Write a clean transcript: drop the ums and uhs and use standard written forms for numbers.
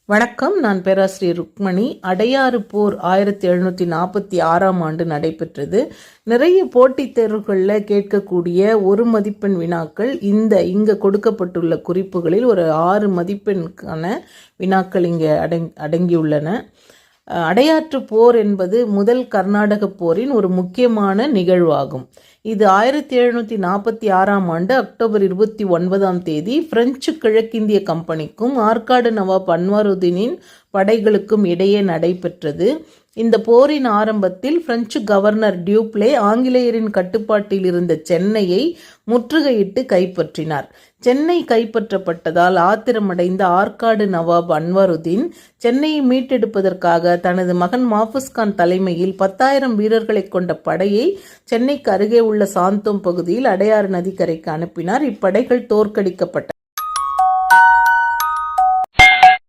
வணக்கம். நான் பேராசிரியர் ருக்மணி. அடையாறு போர் 1746ஆம் ஆண்டு நடைபெற்றது. நிறைய போட்டித் தேர்வுகளில் கேட்கக்கூடிய ஒரு மதிப்பெண் வினாக்கள் இங்க கொடுக்கப்பட்டுள்ள குறிப்புகளில் ஒரு 6 மதிப்பெண்ணுக்கான வினாக்கள் இங்கே அடங்கியுள்ளன. அடையாற்று போர் என்பது முதல் கர்நாடக போரின் ஒரு முக்கியமான நிகழ்வாகும். இது 1746ஆம் ஆண்டு அக்டோபர் 29ஆம் தேதி பிரெஞ்சு கிழக்கிந்திய கம்பெனிக்கும் ஆற்காடு நவாப் அன்வாருதீனின் படைகளுக்கும் இடையே நடைபெற்றது. இந்த போரின் ஆரம்பத்தில் பிரெஞ்சு கவர்னர் டியூப்ளே ஆங்கிலேயரின் கட்டுப்பாட்டில் இருந்த சென்னையை முற்றுகையிட்டு கைப்பற்றினார். சென்னை கைப்பற்றப்பட்டதால் ஆத்திரமடைந்த ஆற்காடு நவாப் அன்வாருதீன் சென்னையை மீட்டெடுப்பதற்காக தனது மகன் மாஃபுஸ்கான் தலைமையில் 10,000 வீரர்களை கொண்ட படையை சென்னைக்கு அருகே உள்ள சாந்தோம் பகுதியில் அடையாறு நதிக்கரைக்கு அனுப்பினார். இப்படைகள் தோற்கடிக்கப்பட்டன.